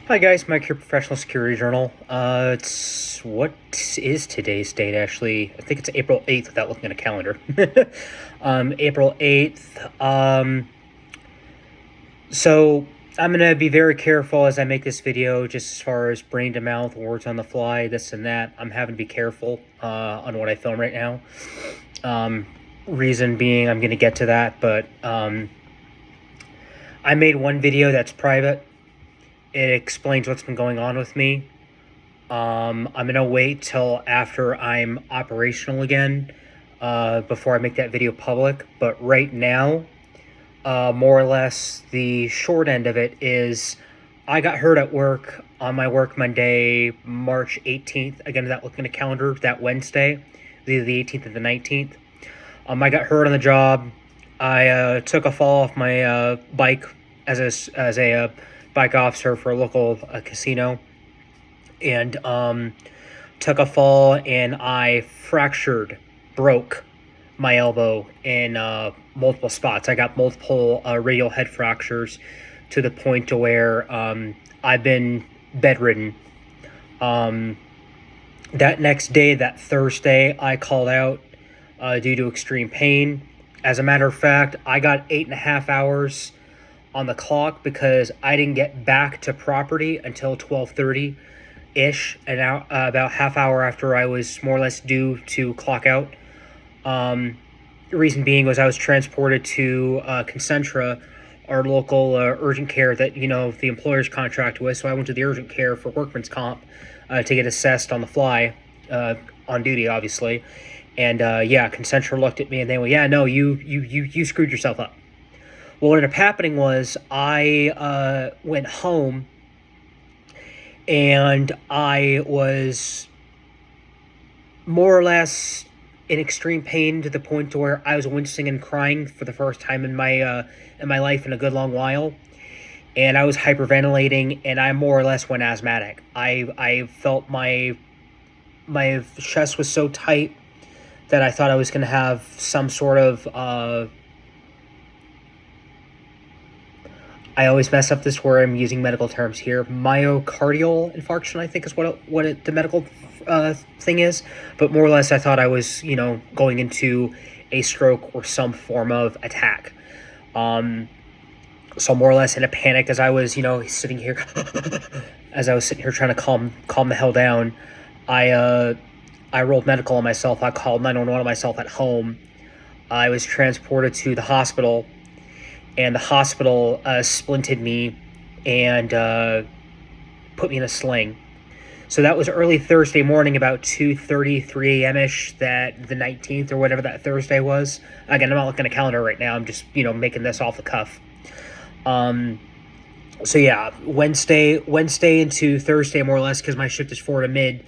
Hi guys, Mike here, Professional Security Journal. It's what is today's date actually? I think it's April 8th without looking at a calendar. April 8th. So I'm gonna be very careful as I make this video, just as far as brain to mouth, words on the fly, this and that. I'm having to be careful on what I film right now. Reason being, I'm gonna get to that, but I made one video that's private. It explains what's been going on with me. I'm gonna wait till after I'm operational again before I make that video public. But right now, more or less, the short end of it is I got hurt at work on my work Monday, March 18th. Again, without looking at the calendar, that Wednesday, the 18th and the 19th. I got hurt on the job. I took a fall off my bike as a bike officer for a local casino, and took a fall, and I broke my elbow in multiple spots. I got multiple radial head fractures to the point to where I've been bedridden. That next day, that Thursday, I called out due to extreme pain. As a matter of fact, I got 8.5 hours on the clock because I didn't get back to property until 12:30 ish, and about half hour after I was more or less due to clock out. The reason being was I was transported to Concentra, our local urgent care that the employer's contract with. So I went to the urgent care for workman's comp to get assessed on the fly, on duty, obviously. And Concentra looked at me and they went, "Yeah, no, you screwed yourself up." Well, what ended up happening was I went home, and I was more or less in extreme pain to the point to where I was wincing and crying for the first time in my life in a good long while, and I was hyperventilating, and I more or less went asthmatic. I felt my chest was so tight that I thought I was going to have some sort of I always mess up this word. I'm using medical terms here. Myocardial infarction, I think, is the medical thing is. But more or less, I thought I was, going into a stroke or some form of attack. So more or less in a panic as I was, sitting here, as I was sitting here trying to calm the hell down, I rolled medical on myself. I called 911 on myself at home. I was transported to the hospital, and the hospital splinted me and put me in a sling. So that was early Thursday morning, about 2:33 a.m.-ish, that the 19th or whatever that Thursday was. Again, I'm not looking at a calendar right now. I'm just, making this off the cuff. So yeah, Wednesday into Thursday, more or less, because my shift is 4 to mid.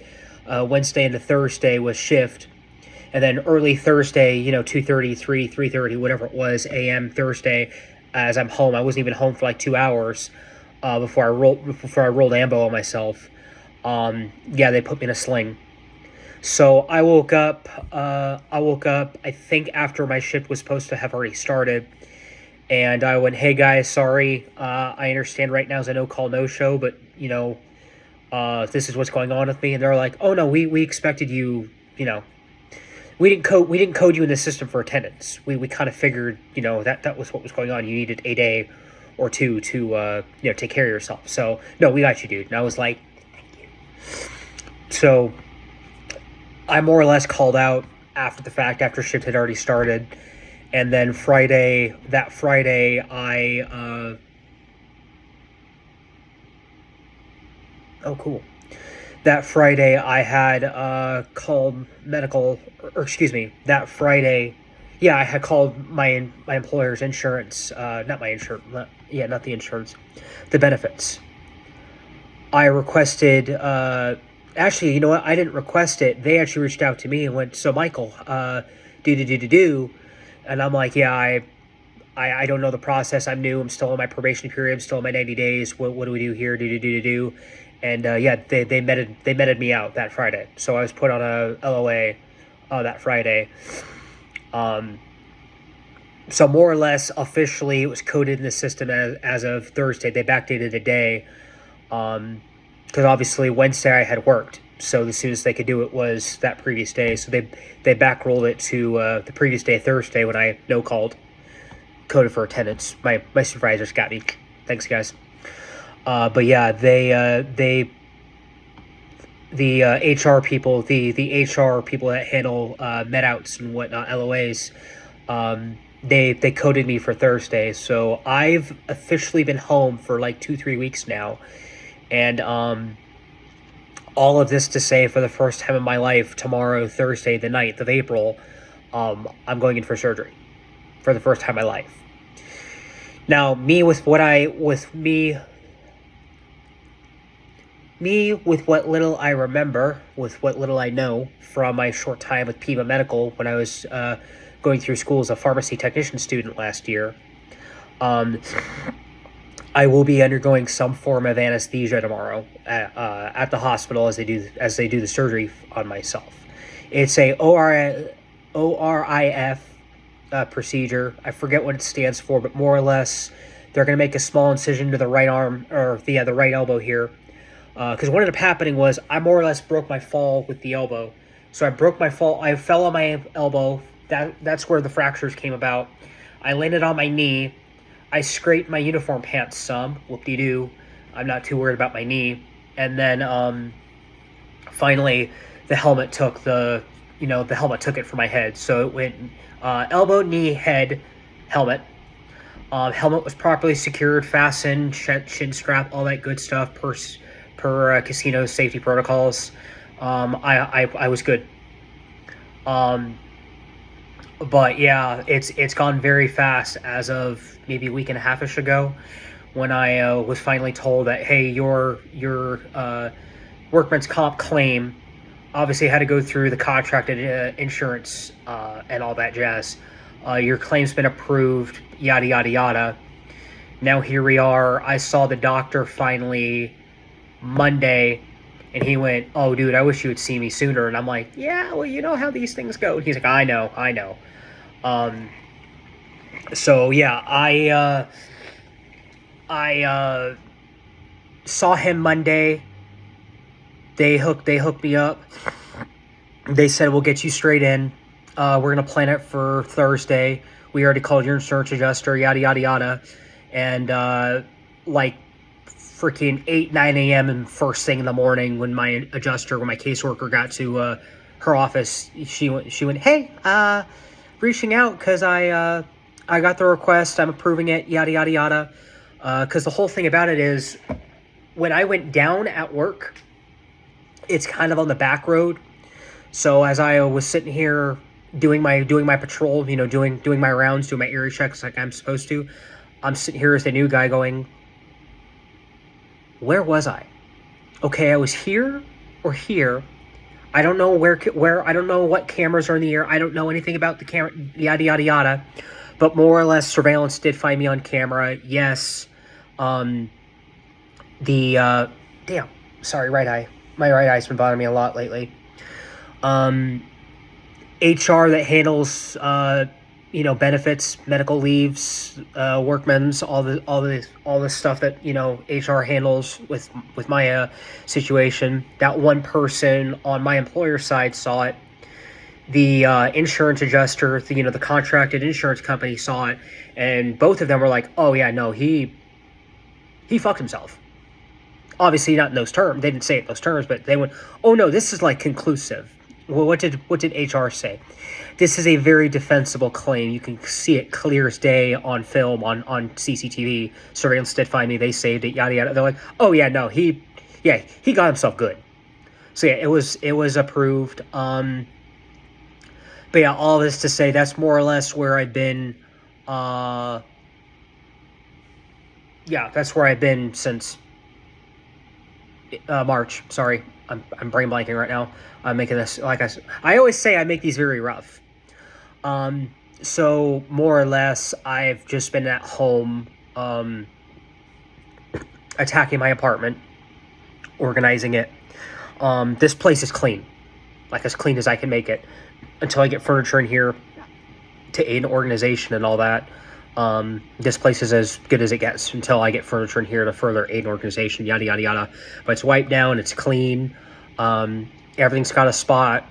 Wednesday into Thursday was shift. And then early Thursday, 2:30, 3:30, whatever it was, a.m. Thursday, as I'm home. I wasn't even home for like 2 hours before I rolled ambo on myself. They put me in a sling. So I woke up. I think after my shift was supposed to have already started, and I went, "Hey guys, sorry. I understand right now is a no call, no show, but this is what's going on with me." And they're like, "Oh no, we expected you. We didn't code you in the system for attendance. We kind of figured, that was what was going on. You needed a day or two to take care of yourself. So no, we got you, dude." And I was like, "Thank you." So I more or less called out after the fact, after shift had already started, and then Friday, I oh cool. That Friday, I had called medical, or excuse me, that Friday, I had called my employer's insurance, not my insurance, not the insurance, the benefits. I requested, actually, you know what, I didn't request it. They actually reached out to me and went, "So Michael, do," and I'm like, "Yeah, I don't know the process. I'm new. I'm still in my probation period. I'm still in my 90 days. What do we do here? Do. And they meted me out that Friday. So I was put on a LOA that Friday. So more or less officially it was coded in the system as of Thursday. They backdated a day. Because obviously Wednesday I had worked, so the soonest they could do it was that previous day. So they backrolled it to the previous day, Thursday, when I no called, coded for attendance. My supervisors got me. Thanks, guys. But yeah, the HR people, the HR people that handle medouts and whatnot, LOAs, they coded me for Thursday. So I've officially been home for like 2-3 weeks now, and all of this to say, for the first time in my life, tomorrow, Thursday, the 9th of April, I'm going in for surgery for the first time in my life. Now, me with what little I remember, with what little I know from my short time with Pima Medical when I was going through school as a pharmacy technician student last year, I will be undergoing some form of anesthesia tomorrow at the hospital as they do the surgery on myself. It's a ORIF procedure. I forget what it stands for, but more or less, they're going to make a small incision to the right arm, or the right elbow here. Because what ended up happening was I more or less broke my fall with the elbow. So I fell on my elbow. That's where the fractures came about. I landed on my knee. I scraped my uniform pants some. Whoop-de-doo. I'm not too worried about my knee. And then finally the helmet took it from my head. So it went elbow, knee, head, helmet. Helmet was properly secured, fastened, shin strap, all that good stuff per casino safety protocols. I was good. But yeah, it's gone very fast as of maybe a week and a half-ish ago, when I was finally told that, hey, your workman's comp claim obviously had to go through the contracted insurance and all that jazz. Your claim's been approved, yada, yada, yada. Now here we are. I saw the doctor finally Monday, and he went, oh, dude, I wish you would see me sooner. And I'm like, yeah, well, you know how these things go. And he's like, I know. So, yeah, I saw him Monday. They hooked me up. They said, we'll get you straight in. We're going to plan it for Thursday. We already called your insurance adjuster, yada, yada, yada. And, like, freaking 9 a.m. and first thing in the morning, when my caseworker got to her office, she went, hey, reaching out because I got the request, I'm approving it, yada, yada, yada. Because the whole thing about it is, when I went down at work, it's kind of on the back road. So as I was sitting here doing my patrol, doing my rounds, doing my area checks like I'm supposed to, I'm sitting here as the new guy going, where was I? Okay, I was here or here. I don't know where. I don't know what cameras are in the air. I don't know anything about the camera. Yada yada yada. But more or less, surveillance did find me on camera. Yes. Damn. Sorry, right eye. My right eye's been bothering me a lot lately. HR that handles benefits, medical leaves, workmen's, all the stuff that HR handles with my situation. That one person on my employer side saw it. The insurance adjuster, the contracted insurance company saw it, and both of them were like, "Oh yeah, no, he fucked himself." Obviously, not in those terms. They didn't say it in those terms, but they went, "Oh no, this is like conclusive." Well, what did HR say? This is a very defensible claim. You can see it clear as day on film, on CCTV. Surveillance did find me. They saved it. Yada yada. They're like, "Oh yeah, no, he got himself good." So yeah, it was approved. But yeah, all this to say, that's more or less where I've been. That's where I've been since March. Sorry, I'm brain blanking right now. I'm making this, like I always say, I make these very rough. So more or less, I've just been at home, attacking my apartment, organizing it. This place is clean, like as clean as I can make it, until I get furniture in here to aid in organization and all that. This place is as good as it gets until I get furniture in here to further aid an organization, yada, yada, yada. But it's wiped down, it's clean, everything's got a spot.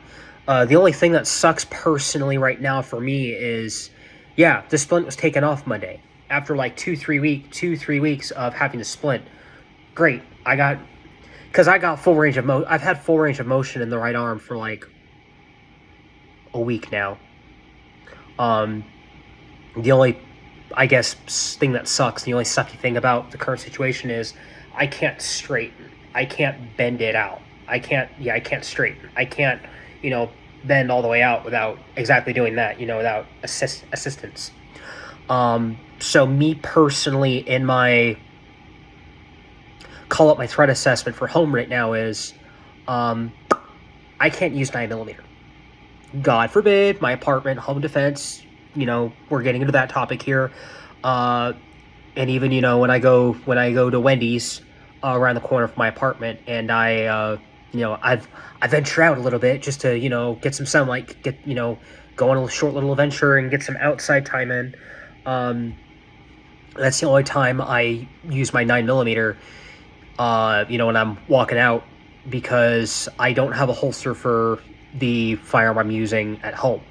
The only thing that sucks personally right now for me is, yeah, the splint was taken off Monday. After like 3 weeks of having the splint. Great. Because I got full range of I've had full range of motion in the right arm for like a week now. The only, I guess, thing that sucks, the only sucky thing about the current situation is I can't straighten. I can't bend it out. I can't straighten. I can't, bend all the way out without exactly doing that, without assistance. So me personally, in my call up my threat assessment for home right now is, I can't use 9mm. God forbid, my apartment, home defense, we're getting into that topic here. And even, when I go to Wendy's around the corner from my apartment, and I venture out a little bit just to, get some sunlight, go on a short little adventure and get some outside time in. That's the only time I use my 9mm, when I'm walking out, because I don't have a holster for the firearm I'm using at home.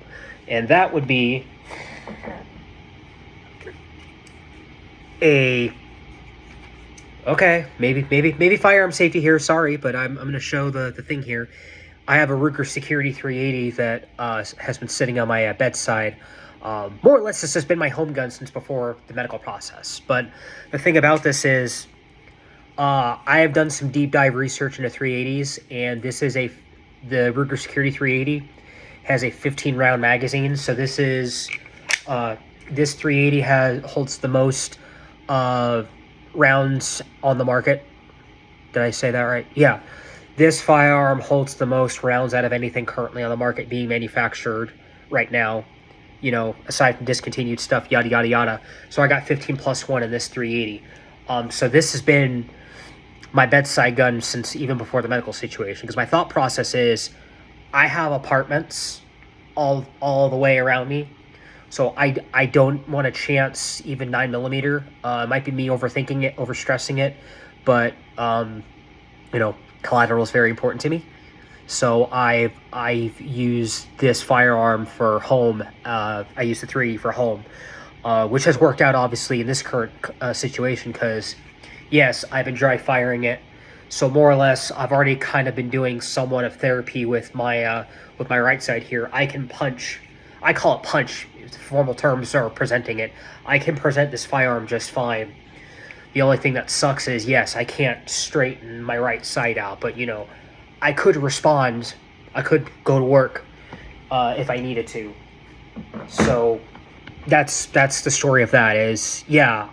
And that would be maybe firearm safety here, sorry, but I'm going to show the thing here. I have a Ruger Security 380 that has been sitting on my bedside. More or less, this has been my home gun since before the medical process. But the thing about this is, I have done some deep dive research into 380s, and the Ruger Security 380 has a 15 round magazine. So this 380 holds the most rounds on the market. Did I say that right? Yeah. This firearm holds the most rounds out of anything currently on the market being manufactured right now, aside from discontinued stuff, yada, yada, yada. So I got 15+1 in this 380. So this has been my bedside gun since even before the medical situation, because my thought process is I have apartments all the way around me, so I don't want to chance even 9mm. It might be me overthinking it, overstressing it, but collateral is very important to me. So I've used this firearm for home. I used the 380 for home, which has worked out obviously in this current situation, because yes, I've been dry firing it. So more or less, I've already kind of been doing somewhat of therapy with my right side here. I can punch. I call it punch. Formal terms are presenting it. I can present this firearm just fine. The only thing that sucks is, yes, I can't straighten my right side out, but I could respond. I could go to work if I needed to. So that's the story of that.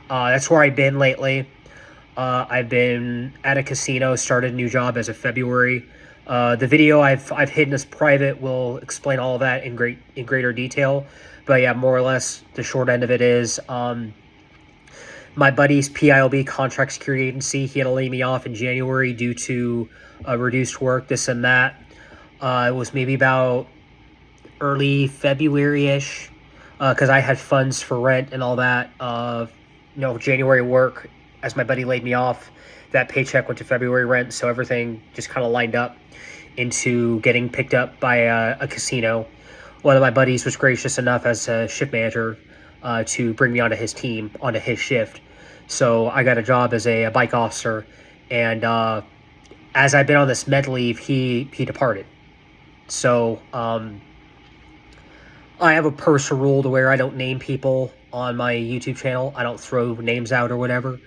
That's where I've been lately. I've been at a casino, started a new job as of February. The video I've hidden as private will explain all of that in greater detail. But yeah, more or less, the short end of it is, my buddy's PILB, Contract Security Agency, he had to lay me off in January due to reduced work, this and that. It was maybe about early February-ish, because I had funds for rent and all that. January work, as my buddy laid me off, that paycheck went to February rent, so everything just kind of lined up into getting picked up by a casino. One of my buddies was gracious enough as a shift manager to bring me onto his team, onto his shift. So I got a job as a bike officer, and as I've been on this med leave, he departed. So I have a personal rule to where I don't name people on my YouTube channel. I don't throw names out or whatever,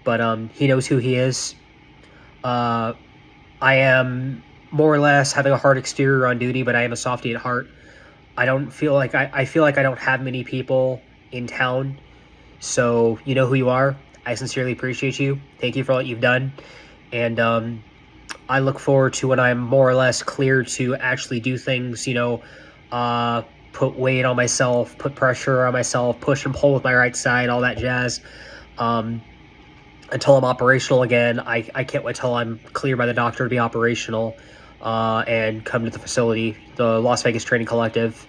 but he knows who he is. I am more or less having a hard exterior on duty, but I am a softie at heart. I don't feel like I feel like I don't have many people in town, so you know who you are. I sincerely appreciate you. Thank you for all you've done, and I look forward to when I'm more or less clear to actually do things. Put weight on myself, put pressure on myself, push and pull with my right side, all that jazz. Until I'm operational again, I can't wait till I'm cleared by the doctor to be operational and come to the facility, the Las Vegas Training Collective.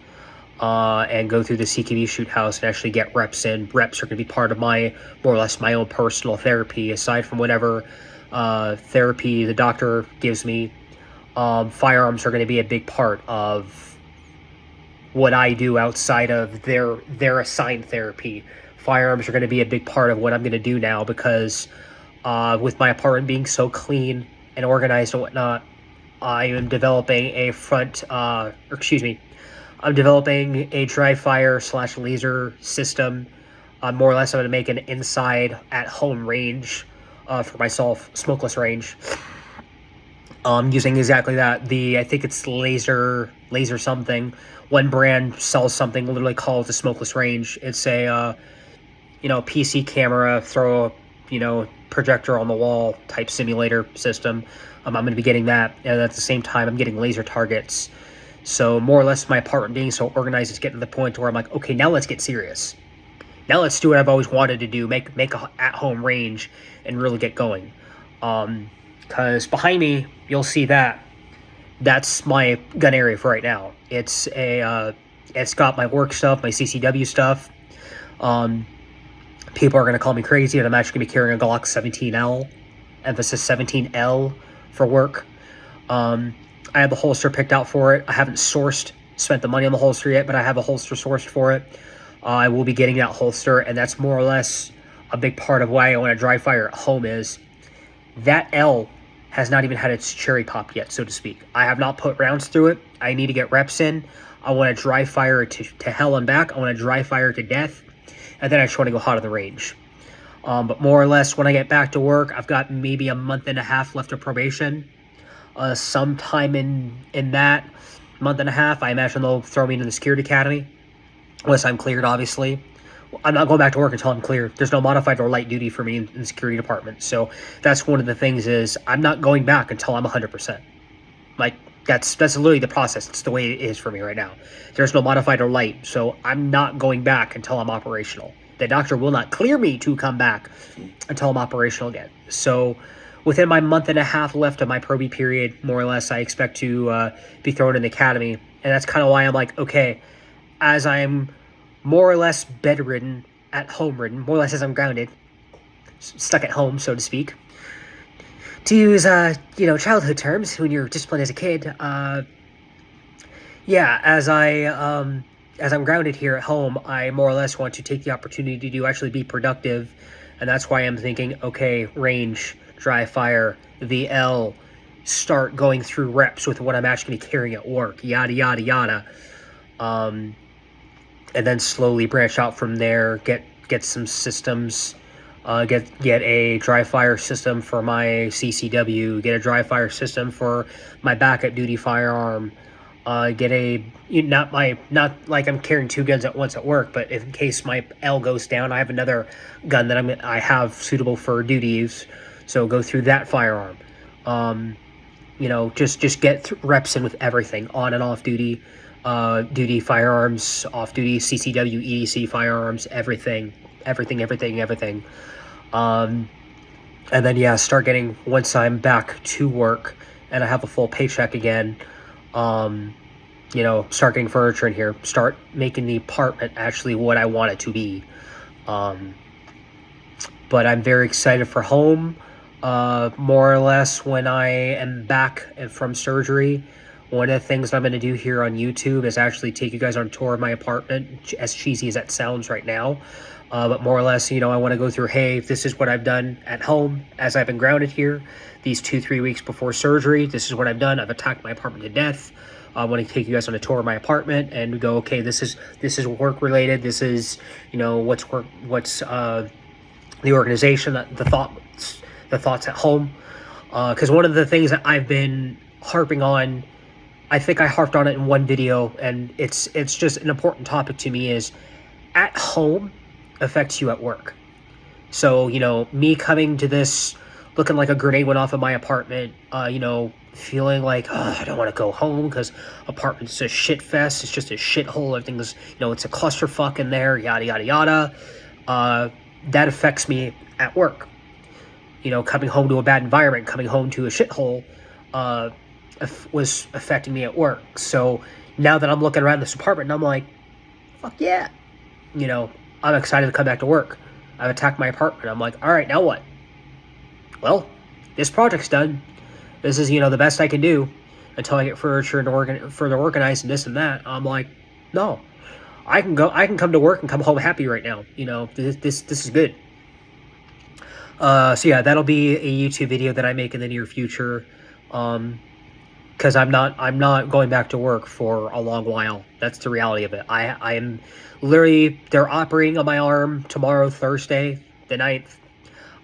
and go through the CQB shoot house and actually get reps in. Reps are going to be part of my, more or less, my own personal therapy, aside from whatever therapy the doctor gives me. Firearms are going to be a big part of what I do outside of their assigned therapy. Firearms are going to be a big part of what I'm going to do now, because with my apartment being so clean and organized and whatnot, I am developing a I'm developing a dry fire / laser system. More or less, I'm going to make an inside at-home range for myself, smokeless range. Using exactly that. I think it's laser something. One brand sells something literally called the smokeless range. It's a PC camera, throw a projector on the wall type simulator system. I'm going to be getting that, and at the same time, I'm getting laser targets. So more or less, my apartment being so organized is getting to the point where I'm like, okay, now let's get serious. Now let's do what I've always wanted to do: make a at-home range and really get going. Because behind me, you'll see that's my gun area for right now. It's got my work stuff, my CCW stuff. People are going to call me crazy, and I'm actually going to be carrying a Glock 17L, emphasis 17L for work. I have the holster picked out for it. I haven't spent the money on the holster yet, but I have a holster sourced for it. I will be getting that holster, and that's more or less a big part of why I want to dry fire at home. Is that L has not even had its cherry pop yet, so to speak. I have not put rounds through it. I need to get reps in. I want to dry fire to hell and back. I want to dry fire to death, and then I just want to go hot on the range. But more or less, when I get back to work, I've got maybe a month and a half left of probation. Sometime in that month and a half, I imagine they'll throw me into the security academy, unless I'm cleared, obviously. I'm not going back to work until I'm cleared. There's no modified or light duty for me in the security department. So that's one of the things, is I'm not going back until I'm 100%. Like, that's literally the process. It's the way it is for me right now. There's no modified or light, so I'm not going back until I'm operational. The doctor will not clear me to come back until I'm operational again. So within my month and a half left of my probie period, more or less, I expect to be thrown in the academy. And that's kind of why I'm like, okay, as I'm more or less bedridden, at home ridden, more or less as I'm grounded, stuck at home, so to speak, to use childhood terms when you're disciplined as a kid. As I'm grounded here at home, I more or less want to take the opportunity to actually be productive, and that's why I'm thinking, okay, range, dry fire, the L, start going through reps with what I'm actually carrying at work, yada yada yada. And then slowly branch out from there, get some systems, get a dry fire system for my CCW, get a dry fire system for my backup duty firearm, not like I'm carrying two guns at once at work, but if in case my L goes down, I have another gun that I have suitable for duty use, so go through that firearm. Just get reps in with everything, on and off duty. Duty firearms, off-duty CCW, EDC firearms, everything. And then, start getting, once I'm back to work and I have a full paycheck again, start getting furniture in here, start making the apartment actually what I want it to be. But I'm very excited for home. More or less, when I am back from surgery, one of the things I'm going to do here on YouTube is actually take you guys on a tour of my apartment, as cheesy as that sounds right now. But more or less, I want to go through, hey, this is what I've done at home as I've been grounded here. These 2-3 weeks before surgery, this is what I've done. I've attacked my apartment to death. I want to take you guys on a tour of my apartment and go, okay, this is work related. This is, what's the organization, the thoughts at home. Because one of the things that I've been harping on, I think I harped on it in one video, and it's just an important topic to me, is at home affects you at work. So, me coming to this looking like a grenade went off in my apartment, feeling like, I don't want to go home because apartment's a shit fest. It's just a shithole. Everything's, it's a clusterfuck in there, yada, yada, yada. That affects me at work. Coming home to a bad environment, coming home to a shithole, was affecting me at work. So now that I'm looking around this apartment, and I'm like, fuck yeah. You know, I'm excited to come back to work. I've attacked my apartment. I'm like, all right, now what? Well, this project's done. This is, the best I can do until I get furniture and further organized and this and that. I'm like, no, I can come to work and come home happy right now. This is good. So yeah, that'll be a YouTube video that I make in the near future. Because I'm not going back to work for a long while. That's the reality of it. I am literally, they're operating on my arm tomorrow, Thursday, the 9th.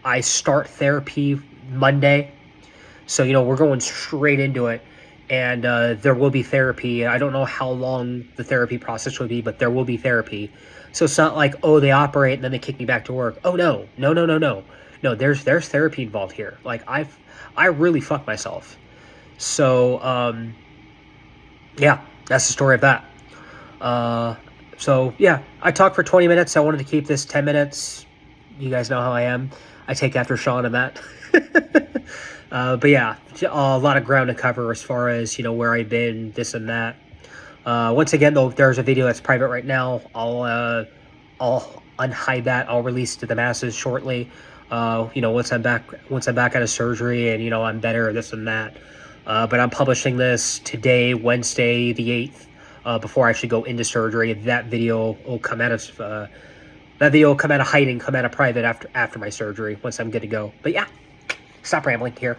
I start therapy Monday. So, we're going straight into it. And there will be therapy. I don't know how long the therapy process will be, but there will be therapy. So it's not like, oh, they operate and then they kick me back to work. Oh, no. No, no, no, no. No, there's therapy involved here. Like, I really fucked myself. So, yeah, that's the story of that. So, yeah, I talked for 20 minutes. I wanted to keep this 10 minutes. You guys know how I am. I take after Sean and that. But yeah, a lot of ground to cover as far as, where I've been, this and that. Once again, though, there's a video that's private right now. I'll unhide that. I'll release to the masses shortly. Once I'm back out of surgery and, I'm better, this and that. But I'm publishing this today, Wednesday, the 8th, before I actually go into surgery. That video will come out of hiding, come out of private after my surgery, once I'm good to go. But yeah, stop rambling here.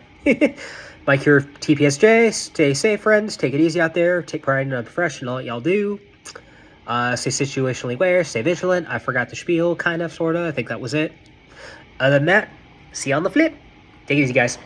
Mike here, TPSJ. Stay safe, friends. Take it easy out there. Take pride in the profession, all y'all do. Stay situationally aware. Stay vigilant. I forgot the spiel, kind of, sort of. I think that was it. Other than that, see you on the flip. Take it easy, guys.